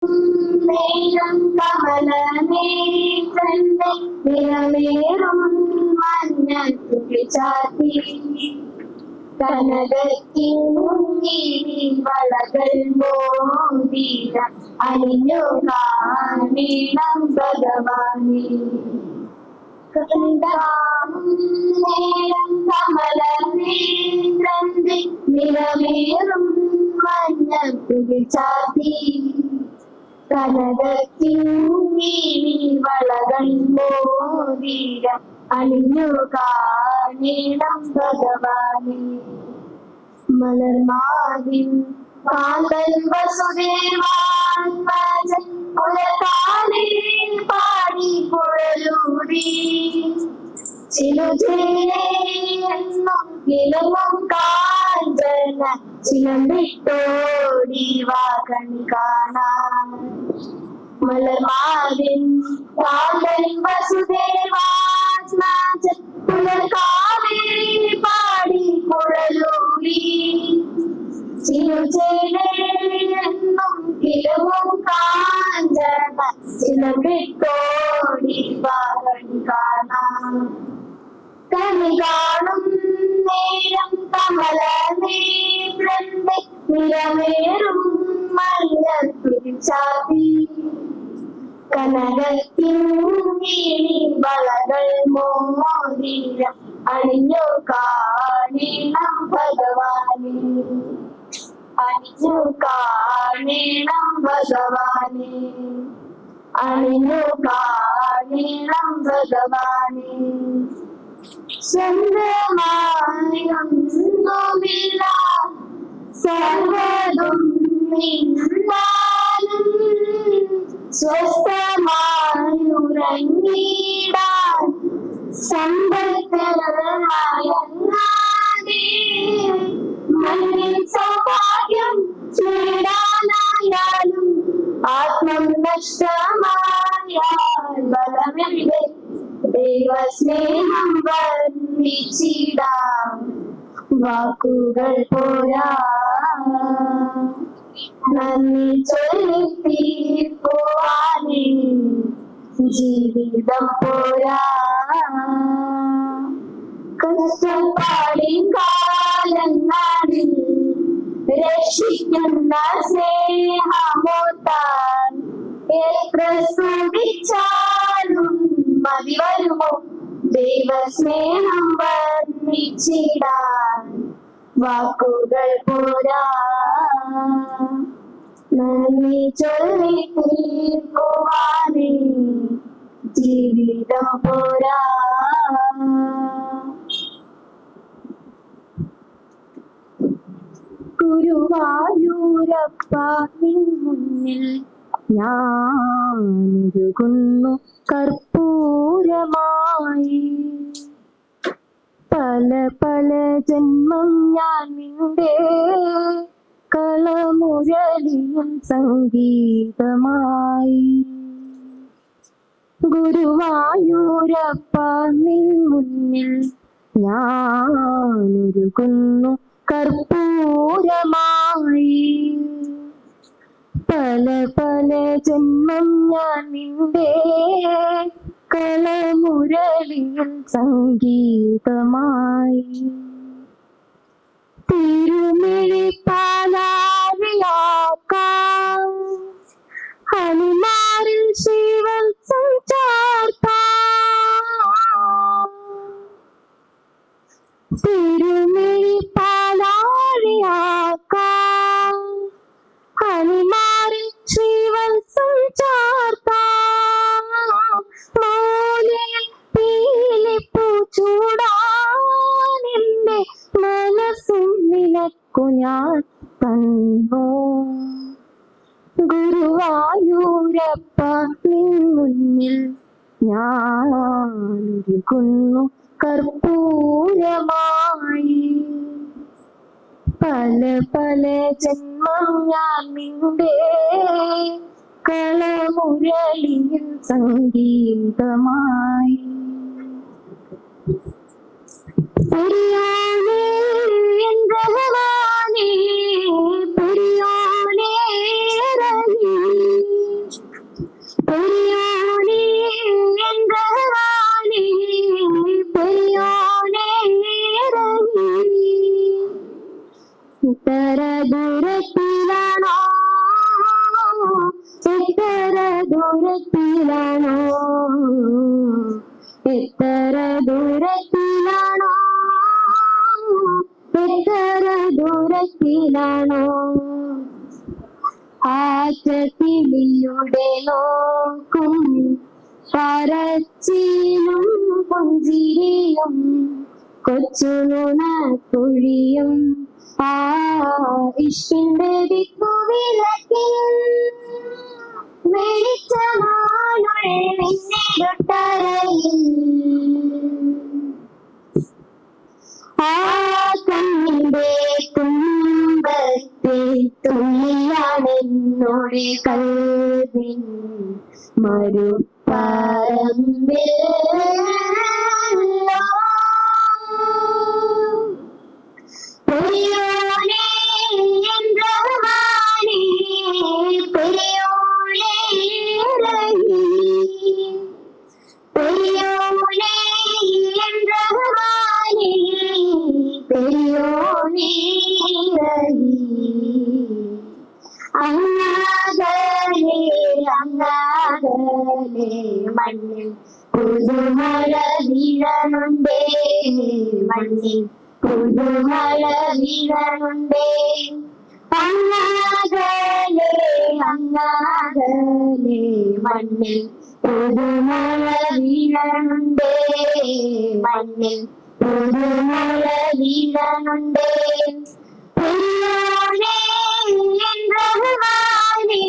നേരം കമലനേത്രന്റെ നിറമേറും മഞ്ഞത്തുള്ളി ചാത്തി കനകത്തിനുങ്ങിരി വളകൾ മോതിര അണിഞ്ഞു കാണണം ഭഗവാനെ. നേരം കമലനേത്രന്റെ നിറമേറും മഞ്ഞത്തുള്ളി ചാത്തി കനകത്തിനുങ്ങിരി വളകൾ മോതിര അണിഞ്ഞു കാണണം ഭഗവാനെ. മലർമാതിൻ കാന്തൻ വസുദേവാൻ പുലകാലേ പാടി പുഴലൂടി ചിലുചേലെന്നും കിളുങ്ങും കാഞ്ചന ചിലമ്പിട്ടോടി വാകണി കാണാൻ. മലർമാതിൻ കാന്തൻ വസുദേവാൻ പുലകാലേ പാടി പുഴലൂടി ചിലുചേലെന്നും കിളുങ്ങും കാഞ്ചന ചിലമ്പിട്ടോടി വാകണി കാണാൻ. കണി കാണും നേരം കമലനേത്രന്റെ നിറമേറും മഞ്ഞത്തുള്ളി ചാത്തി കനകത്തിനുങ്ങിരി വളകൾ മോതിര അണിഞ്ഞു കാണണം ഭഗവാനെ. അണിഞ്ഞു കാണണം ഭഗവാനെ. അണിഞ്ഞു കാണണം ഭഗവാനെ. സ്വന്തമായൊന്നുമില്ല സർവ്വതും നിന്നാലും സ്വസ്ഥമായുറങ്ങിടാൻ സമ്പത്തമയങ്ങാതെ മണ്ണിൽ സൗഭാഗ്യം നേടാനായാലും ആത്മം നഷ്ടമായാൽ ബലമില്ലേ ദൈവസ്നേഹം വർണ്ണിച്ചിടാം വാക്കുകൾ പോരാ നന്ദി ചൊല്ലിത്തീർക്കുവാനേ ജീവിതം പോരാ. കഷ്ടപ്പാടിൻ കാലങ്ങളിൽ രക്ഷിക്കുന്ന സ്നേഹമോത്താൻ എത്ര സുഖിച്ചാലും മതി വരുമോ ദൈവസ്നേഹം വർണ്ണിച്ചിടാൻ വാക്കുകൾ പോരാ നന്ദി ചൊല്ലിത്തീർക്കുവാനേ ജീവിതം പോരാ. ഗുരുവായൂരപ്പ നിൻ മുന്നിൽ ഞാനൊരുകുന്നു കർപ്പൂരമായി. പല പല ജന്മം ഞാൻ നിന്റെ കളമുരളിയും സംഗീതമായി. ഗുരുവായൂരപ്പ നിൻ മുന്നിൽ ഞാനൊരുകുന്നു കർപ്പൂരമായി. പല പല ജന്മം ഞാൻ നിന്റെ കളമുരളിയും സംഗീതമായി. തിരുമിഴിപ്പാലാഴിയാക്കാം ഹനുമാരിൽ ശിവത്സം ചാർത്താം. തിരുമിഴിപ്പാലാഴിയാക്കാം ഹനുമാരിൽ ശിവത്സം ചാർത്താം. മൂലയിൽ പീലിപ്പൂ ചൂടാൻ എന്റെ മനസ്സും നിനക്കു ഞാൻ തന്നു. ഗുരുവായൂരപ്പ നിൻ മുന്നിൽ ഞാനൊരുകുന്നു കർപ്പൂരമായി. പല പല ജന്മം ഞാൻ നിന്റെ കളമുരളിയിൽ സംഗീതമായി. പെരിയോനേ എൻ ഭഗവാനേ പെരിയോനേ ദൂരത്തിലാണോ എത്ര ദൂരത്തിലാണോ എത്ര ദൂരത്തിലാണോ ആറ്റക്കിളിയുടെ നോക്കും പറച്ചിലും പുഞ്ചിരിയും കൊച്ചുനുണക്കുഴിയും ആ ഇഷ്ടിന്റെ വിത്തുവിളക്കിൽ വെളിച്ചമാണൊഴിഞ്ഞിരുട്ടറയിൽ ആ കണ്ണിന്റെ തുമ്പത്തെ തുള്ളിയാണെന്നോടെ കൽവിൻ മരുപ്പറമ്പിൽ പെരിയോനെ എൻ റഹ്മാനേ പെരിയോനെ റഹീം പെരിയോനെ എൻ റഹ്മാനേ പെരിയോനെ റഹീം അങ്ങാകലെ അങ്ങാകലെ മണ്ണിൽ പുതുമഴ വീഴനുണ്ടേ മണ്ണിൽ പുതുമഴ വീഴനുണ്ടേ അങ്ങാകലെ അങ്ങാകലെ മണ്ണിൽ പുതുമഴ വീഴനുണ്ടേ മണ്ണിൽ പുതുമഴ വീഴനുണ്ടേ പെരിയോനെ എൻ റഹ്മാനേ